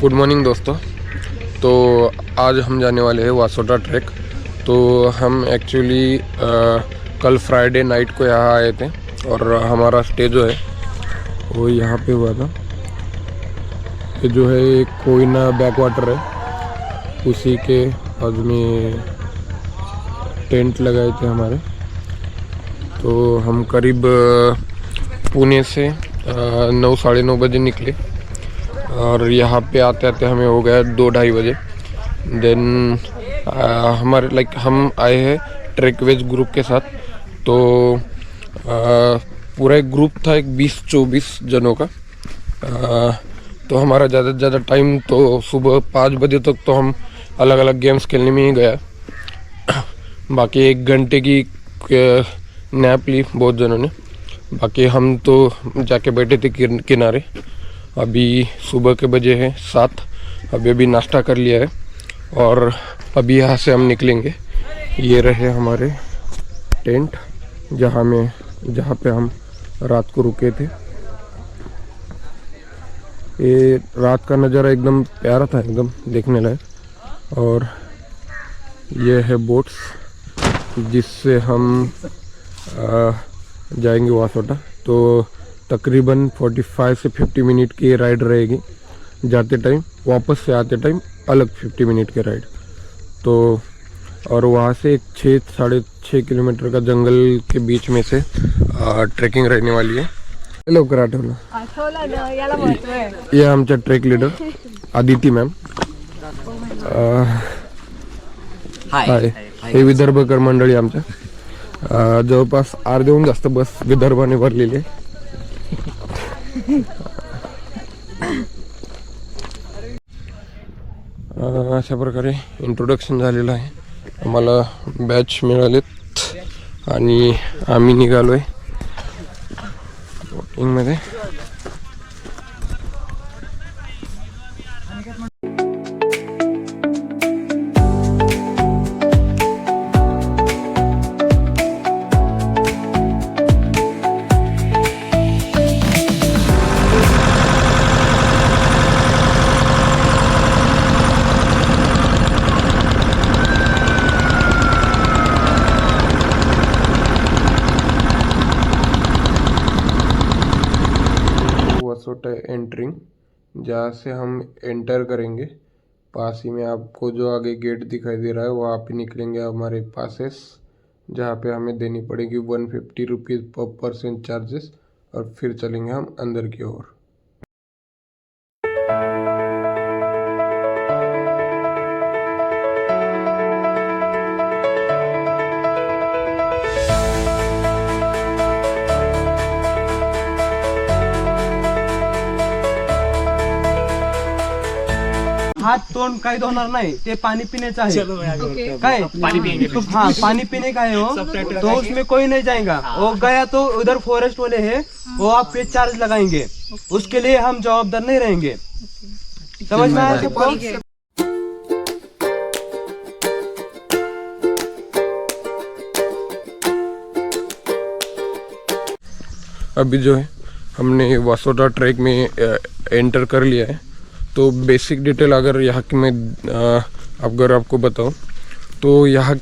Good morning दोस्तों। तो आज हम जाने वाले हैं वासोटा ट्रैक। तो हम एक्चुअली कल फ्राइडे नाइट को यहाँ आए थे और हमारा स्टे जो है वो यहाँ पे हुआ था। ये जो है एक कोयना बैक वाटर है, उसी के बाजू में टेंट लगाए थे हमारे। तो हम करीब पुणे से 9 साढ़े 9 बजे निकले और यहाँ पे आते आते हमें हो गया 2-2:30 बजे। देन हमारे हम आए हैं ट्रैकवेज ग्रुप के साथ। तो पूरा एक ग्रुप था, एक 20-24 जनों का। तो हमारा ज़्यादा से ज़्यादा टाइम तो सुबह 5 बजे तक तो हम अलग अलग गेम्स खेलने में ही गया। बाकी 1 घंटे की नैप ली बहुत जनों ने। बाकी हम तो जाके बैठे थे किनारे। अभी सुबह के बजे हैं 7। अभी नाश्ता कर लिया है और अभी यहाँ से हम निकलेंगे। ये रहे हमारे टेंट जहाँ पे हम रात को रुके थे। ये रात का नज़ारा एकदम प्यारा था, एकदम देखने लायक। और ये है बोट्स जिससे हम जाएंगे वासोटा। तो तकरीबन 45 से 50 मिनट की राइड रहेगी जाते टाइम, वापस से आते टाइम अलग 50 मिनट की राइड। तो और वहाँ से एक 6-6.5 किलोमीटर का जंगल के बीच में से ट्रेकिंग रहने वाली है। लवकर आठवलं, ये आमचा ट्रेक लीडर आदिती मॅम। हाय, हे विदर्भकर मंडळी आमच्या। जवळपास अर्ध्याहून जास्त बस विदर्भाने भरलेली आहे। अशा प्रकारे इंट्रोडक्शन झालेलं आहे। आम्हाला बॅच मिळालेत आणि आम्ही निघालोय वॉकिंगमध्ये। वासोटा एंट्रिंग, जहाँ से हम एंटर करेंगे पास ही में आपको जो आगे गेट दिखाई दे रहा है वहाँ पे निकलेंगे हमारे पासेस, जहाँ पे हमें देनी पड़ेगी 150 रुपीज़ पर पर्सन चार्जेस। और फिर चलेंगे हम अंदर की ओर। हाथ तोंड काही धोणार नहीं, ते पानी पीने आहे। काय हाँ, पानी पीने का है वो। तो उसमें कोई नहीं जाएगा। वो गया तो उधर फॉरेस्ट वाले है, वो आप पे चार्ज लगाएंगे। उसके लिए हम जवाबदार नहीं रहेंगे। समझ में आया सबको? अभी जो है हमने वासोटा ट्रैक में एंटर कर लिया है। तो बेसिक डिटेल अगर यहाँ की मैं अगर आपको बताऊँ तो यहाँ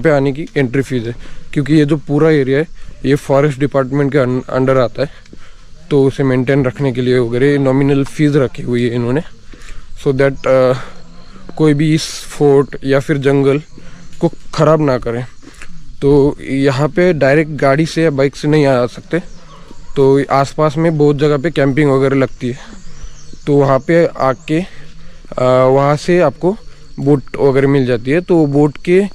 पे आने की एंट्री फीस है, क्योंकि ये जो पूरा एरिया है ये फॉरेस्ट डिपार्टमेंट के अंडर आता है। तो उसे मेंटेन रखने के लिए वगैरह नॉमिनल फीस रखी हुई है इन्होंने, सो दैट कोई भी इस फोर्ट या फिर जंगल को ख़राब ना करें। तो यहाँ पे डायरेक्ट गाड़ी से या बाइक से नहीं आ सकते। तो आसपास में बहुत जगह पे कैंपिंग वगैरह लगती है। तो वहाँ पे आके वहाँ से आपको बोट वगैरह मिल जाती है। तो बोट के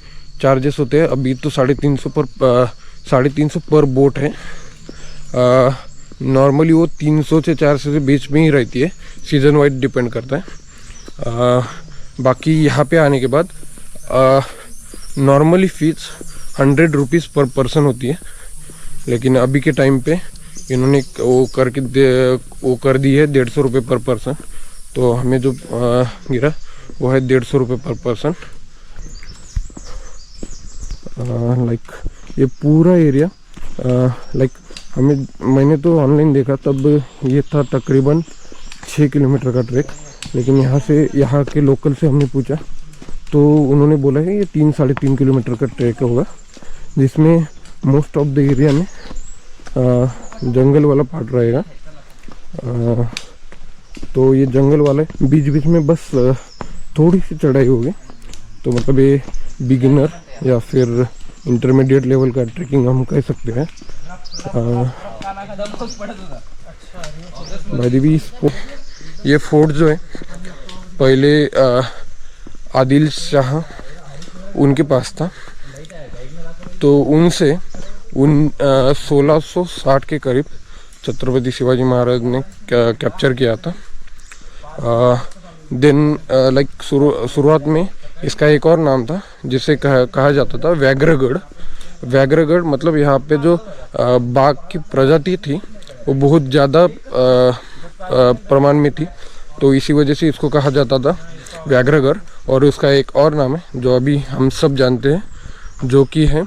चार्जेस होते हैं अभी तो 350 पर बोट है। नॉर्मली वो 300 से 400 से बीच में ही रहती है, सीज़न वाइज डिपेंड करता है। बाकी यहाँ पे आने के बाद नॉर्मली फीस 100 रुपीज़ पर पर्सन होती है, लेकिन अभी के टाइम पे इन्होंने वो कर दी है 150 रुपये पर पर्सन। तो हमें जो गिरा वो है 150 रुपये पर पर्सन। ये पूरा एरिया मैंने तो ऑनलाइन देखा, तब ये था तकरीबन 6 किलोमीटर का ट्रैक। लेकिन यहाँ के लोकल से हमने पूछा तो उन्होंने बोला है ये 3-3.5 किलोमीटर का ट्रैक होगा, जिसमें मोस्ट ऑफ द एरिया में जंगल वाला पार्ट रहेगा। तो ये जंगल वाला बीच बीच में बस थोड़ी सी चढ़ाई होगी, तो मतलब ये बिगिनर या फिर इंटरमीडिएट लेवल का ट्रैकिंग हम कह सकते हैं। भाई भी ये फोर्ट जो है पहले आदिल शाह उनके पास था, तो उनसे 1660 के करीब छत्रपति शिवाजी महाराज ने कैप्चर किया था। देन लाइक शुरुआत में इसका एक और नाम था जिसे कहा जाता था व्याघ्रगढ़। व्याघ्रगढ़ मतलब यहाँ पे जो बाघ की प्रजाति थी वो बहुत ज़्यादा प्रमाण में थी, तो इसी वजह से इसको कहा जाता था व्याघ्रगढ़। और उसका एक और नाम है जो अभी हम सब जानते हैं, जो कि है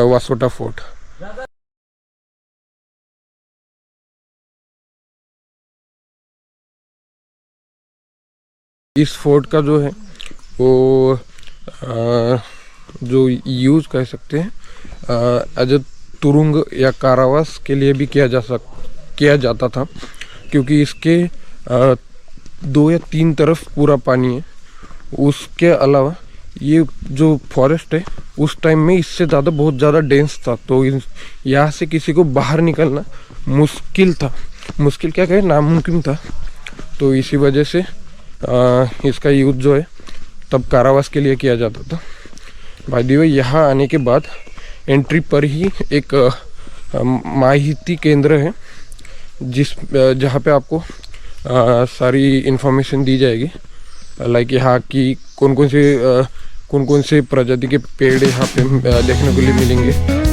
वासोटा फोर्ट। इस फोर्ट का जो है वो जो यूज़ कह सकते हैं एज अ तुरुंग या कारावास के लिए भी किया जाता था, क्योंकि इसके 2 या 3 तरफ पूरा पानी है। उसके अलावा ये जो फॉरेस्ट है उस टाइम में इससे ज़्यादा बहुत ज़्यादा डेंस था, तो यहाँ से किसी को बाहर निकलना मुश्किल था, मुश्किल क्या कहें, नामुमकिन था। तो इसी वजह से इसका यूज़ जो है तब कारावास के लिए किया जाता था। भाई दी यहाँ आने के बाद एंट्री पर ही एक माहिती केंद्र है जहाँ पे आपको सारी इन्फॉर्मेशन दी जाएगी, लाइक यहाँ की कौन कौन से प्रजाति के पेड़ यहाँ पे देखने को लिए मिलेंगे।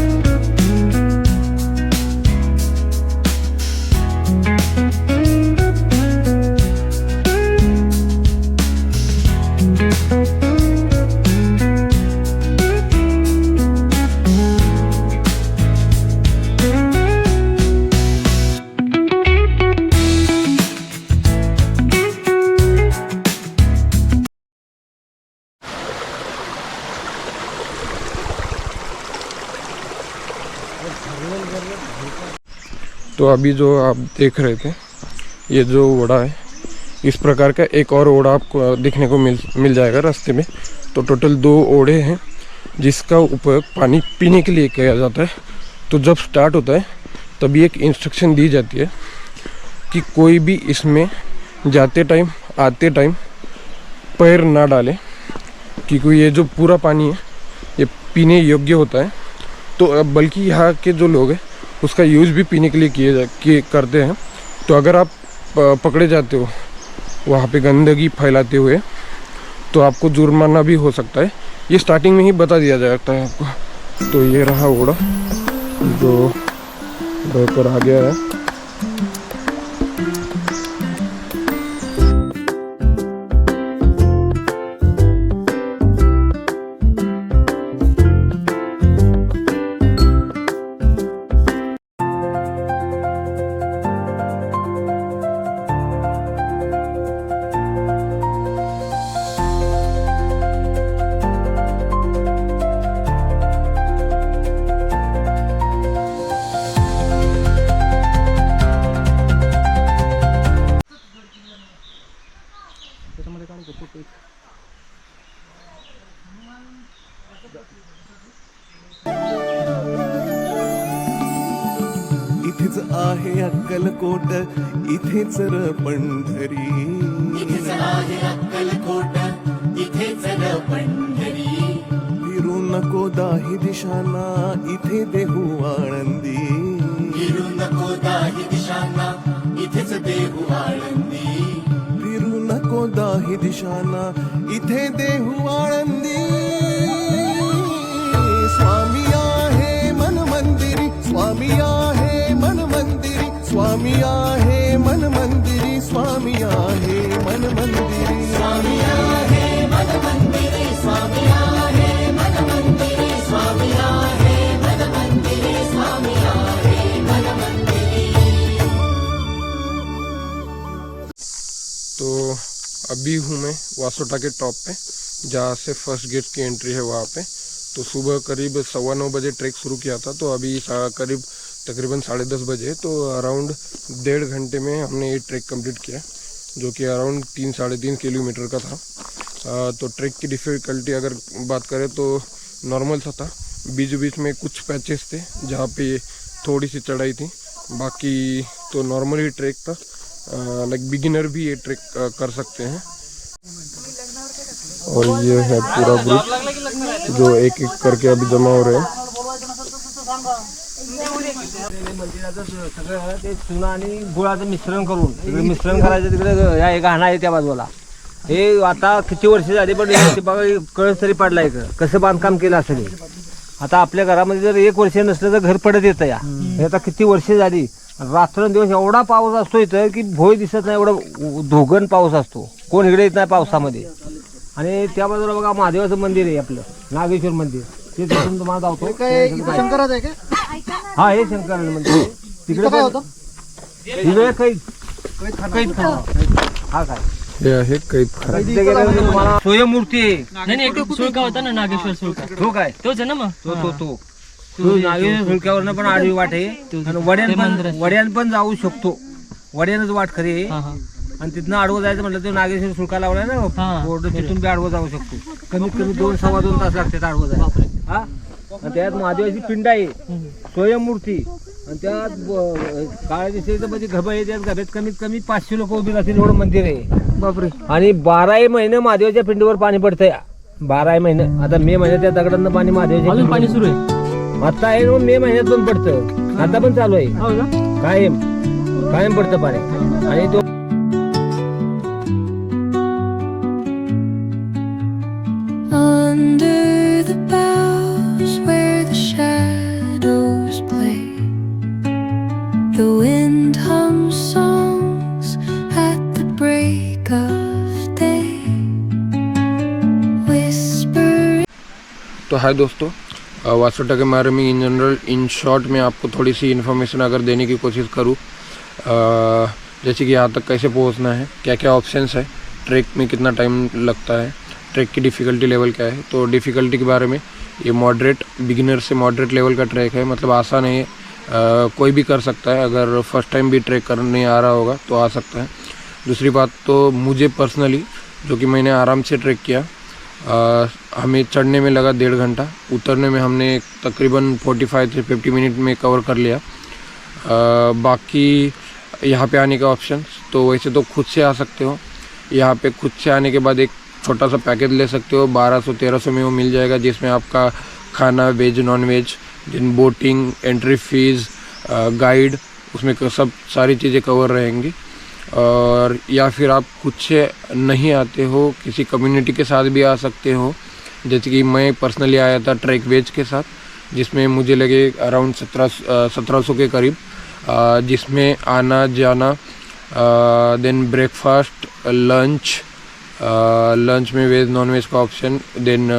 तो अभी जो आप देख रहे थे ये जो ओड़ा है, इस प्रकार का एक और ओड़ा आपको देखने को मिल जाएगा रास्ते में। तो टोटल 2 ओड़े हैं जिसका उपयोग पानी पीने के लिए किया जाता है। तो जब स्टार्ट होता है तभी एक इंस्ट्रक्शन दी जाती है कि कोई भी इसमें जाते टाइम आते टाइम पैर ना डाले, क्योंकि ये जो पूरा पानी है ये पीने योग्य होता है। तो बल्कि यहाँ के जो लोग हैं उसका यूज़ भी पीने के लिए करते हैं। तो अगर आप पकड़े जाते हो वहाँ पे गंदगी फैलाते हुए तो आपको जुर्माना भी हो सकता है। ये स्टार्टिंग में ही बता दिया जाता है आपको। तो ये रहा ओड़ा जो बहकर आ गया है। इथेच आहे अक्कलकोट, इथेच र पंढरी, इथेच आहे अक्कलकोट, इथेच र पंढरी. फिरू नको दाही दिशांना, इथे देहू आळंदी, फिरू नको दाही दिशांना, इथेच देहू आळंदी. फिरू नको दाही दिशांना, इथे देहू आळंदी. स्वामी आहे मन मंदिरी, स्वामी आहे मन मंदिरी, स्वामी आहे मन मंदिरी, स्वामी आहे मन मंदिरी, स्वामी आहे मन मंदिरी, स्वामी आहे मन मंदिरी, स्वामी आहे मन मंदिरी, स्वामी आहे मन मंदिरी. तो अभी हूँ मैं वासोटा के टॉप पे, जहाँ से फर्स्ट गेट की एंट्री है वहाँ पे। तो सुबह करीब 9:15 बजे ट्रैक शुरू किया था, तो अभी करीब तकरीबन 10:30 बजे, तो अराउंड 1.5 घंटे में हमने ये ट्रैक कंप्लीट किया, जो कि अराउंड 3-3.5 किलोमीटर का था। तो ट्रैक की डिफ़िकल्टी अगर बात करें तो नॉर्मल सा था। बीच बीच में कुछ पैचेस थे जहाँ पे थोड़ी सी चढ़ाई थी, बाकी तो नॉर्मल ही ट्रैक था। लाइक बिगिनर भी ये ट्रैक कर सकते हैं। और ये है पूरा ग्रुप जो एक एक करके अभी जमा हो रहे हैं। मंदिराचं सगळं ते चुना आणि गुळाचं मिश्रण करून तिकडे मिश्रण करायचं, तिकडे या एक घाणा आहे त्या बाजूला। हे आता किती वर्ष झाली पण हे बघा कळस तरी पडला इकडं, कसं बांधकाम केलं असेल। आता आपल्या घरामध्ये जर 1 वर्ष नसलं तर घर पडत येतं या। हे आता किती वर्ष झाली, रात्रंदिवस एवढा पाऊस असतो इथं की भोय दिसत नाही, एवढं धोगण पाऊस असतो, कोण इकडे येत नाही पावसामध्ये। आणि त्या बाजूला बघा महादेवाचं मंदिर आहे आपलं, नागेश्वर मंदिर, ते तिथून तुम्हाला दावतो। शंकराचं आहे का? हा हे शंकराचं मंदिर तिकडे काय होतं, तिकडे कैद हा काय हे आहे कैद खाना। तुम्हाला स्वयंमूर्ती आहे। नाही एक सुळका होता ना, नागेश्वर सुळका, तो काय तोच आहे ना मग तो नागेश्वर सुळक्यावरनं पण आडवी वाट आहे आणि वड्यान पण जाऊ शकतो, वड्यानच वाट खरी आहे। आणि तिथनं आडवं जायचं म्हटलं तर नागेश्वर सुळका लावलाय ना बोर्ड, तिथून बी आडवं जाऊ शकतो। कमीत कमी 2-2.25 तास लागतात आडवं जायला। हा आणि त्यात महादेवाची पिंड आहे, स्वयंमूर्ती, आणि त्यात काळ्या दिशेचं म्हणजे गभ आहे, त्यात गभ्यात कमीत कमी 500 लोक उभी राहतील एवढं मंदिर आहे। बापरे। आणि 12 महिने महादेवाच्या पिंडीवर पाणी पडतंय, 12 महिने। आता मे महिन्यात त्या दगडांना पाणी महादेवाच्या अजून पाणी सुरू आहे आता आहे ना, मे महिन्यात पण पडतं, आता पण चालू आहे कायम पडतं पाणी। आणि तो Under the boughs where the shadows play, the wind hums songs at the break of day, whispering। तो हाय दोस्तों, वासोटा के बारे में इन जनरल इन शॉर्ट में आपको थोड़ी सी इन्फॉर्मेशन अगर देने की कोशिश करूँ, जैसे कि यहाँ तक कैसे पहुँचना है, क्या क्या ऑप्शंस है, ट्रैक में कितना टाइम लगता है, ट्रैक की डिफ़िकल्टी लेवल क्या है। तो डिफ़िकल्टी के बारे में ये मॉडरेट, बिगिनर से मॉडरेट लेवल का ट्रैक है, मतलब आसान है, कोई भी कर सकता है। अगर फर्स्ट टाइम भी ट्रैक करने आ रहा होगा तो आ सकता है। दूसरी बात तो मुझे पर्सनली, जो कि मैंने आराम से ट्रैक किया, हमें चढ़ने में लगा 1.5 घंटा, उतरने में हमने तकरीबन 45 से 50 मिनट में कवर कर लिया। बाकी यहाँ पे आने का ऑप्शन, तो वैसे तो खुद से आ सकते हो। यहाँ पे खुद से आने के बाद एक छोटा सा पैकेज ले सकते हो, 1200-1300 में वो मिल जाएगा, जिसमें आपका खाना, वेज नॉन वेज, दिन बोटिंग, एंट्री फीस, गाइड, उसमें सब सारी चीज़ें कवर रहेंगी। और या फिर आप खुद से नहीं आते हो, किसी कम्युनिटी के साथ भी आ सकते हो, जैसे कि मैं पर्सनली आया था ट्रैक वेज के साथ, जिसमें मुझे लगे अराउंड 1700 के करीब, जिसमें आना जाना, देन ब्रेकफास्ट, लंच में वेज नॉन वेज का option, then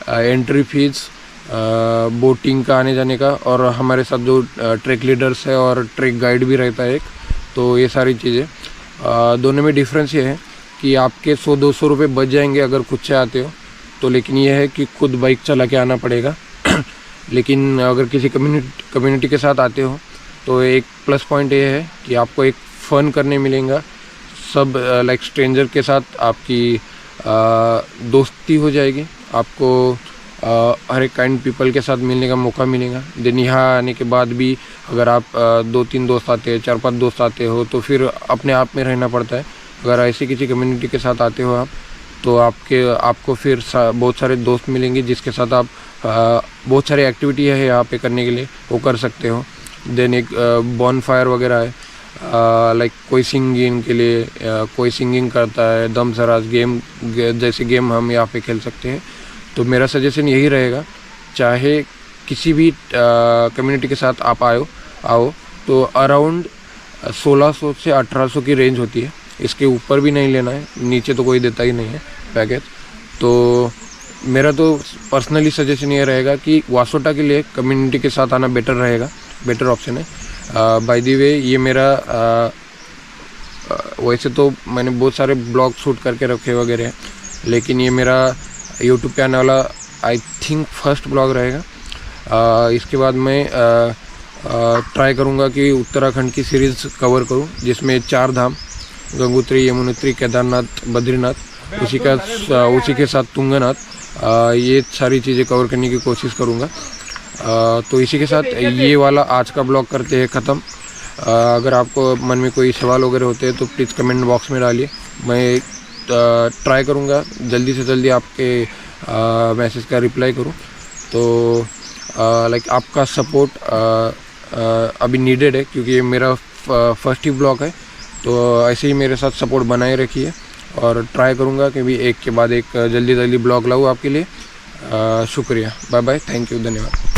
entry fees, boating का आने जाने का, और हमारे साथ जो ट्रैक लीडर्स है और ट्रैक गाइड भी रहता है एक। तो ये सारी चीज़ें दोनों में डिफरेंस ये है कि आपके 100-200 रुपये बच जाएंगे अगर खुद से आते हो तो, लेकिन ये है कि खुद बाइक चला के आना पड़ेगा। लेकिन अगर किसी कम्युनिटी के साथ आते हो तो एक प्लस पॉइंट ये है कि आपको एक फ़न करने मिलेगा, सब लाइक स्ट्रेंजर के साथ आपकी दोस्ती हो जाएगी, आपको हर एक काइंड पीपल के साथ मिलने का मौका मिलेगा। देन यहाँ आने के बाद भी अगर आप 2-3 दोस्त आते हैं, 4-5 दोस्त आते हो तो फिर अपने आप में रहना पड़ता है। अगर ऐसे किसी कम्युनिटी के साथ आते हो आप, तो आपको फिर बहुत सारे दोस्त मिलेंगे जिसके साथ आप बहुत सारी एक्टिविटी है यहाँ पे करने के लिए, वो कर सकते हो। देन एक बॉन फायर वगैरह है, लाइक कोई सिंगिंग के लिए, कोई सिंगिंग करता है, दम सराज गेम जैसे गेम हम यहाँ पे खेल सकते हैं। तो मेरा सजेशन यही रहेगा, चाहे किसी भी कम्युनिटी के साथ आप आओ तो अराउंड 1600 से 1800 की रेंज होती है, इसके ऊपर भी नहीं लेना है, नीचे तो कोई देता ही नहीं है पैकेज। तो मेरा तो पर्सनली सजेशन ये रहेगा कि वासोटा के लिए कम्युनिटी के साथ आना बेटर रहेगा, बेटर ऑप्शन है। बाय द वे ये मेरा वैसे तो मैंने बहुत सारे ब्लॉग शूट करके रखे वगैरह हैं, लेकिन ये मेरा यूट्यूब पे आने वाला आई थिंक फर्स्ट ब्लॉग रहेगा। इसके बाद मैं ट्राई करूँगा कि उत्तराखंड की सीरीज़ कवर करूँ, जिसमें 4 धाम गंगोत्री, यमुनोत्री, केदारनाथ, बद्रीनाथ, उसी के साथ तुंगनाथ, ये सारी चीज़ें कवर करने की कोशिश करूँगा। तो इसी के साथ ये वाला आज का ब्लॉग करते हैं ख़त्म। अगर आपको मन में कोई सवाल वगैरह होते हैं तो प्लीज़ कमेंट बॉक्स में डालिए, मैं ट्राई करूँगा जल्दी से जल्दी आपके मैसेज का रिप्लाई करूँ। तो लाइक आपका सपोर्ट अभी नीडेड है, क्योंकि ये मेरा फर्स्ट ही ब्लॉग है। तो ऐसे ही मेरे साथ सपोर्ट बनाए रखिए और ट्राई करूँगा कि भी एक के बाद एक जल्दी जल्दी ब्लॉग लाऊँ आपके लिए। शुक्रिया, बाय बाय, थैंक यू, धन्यवाद।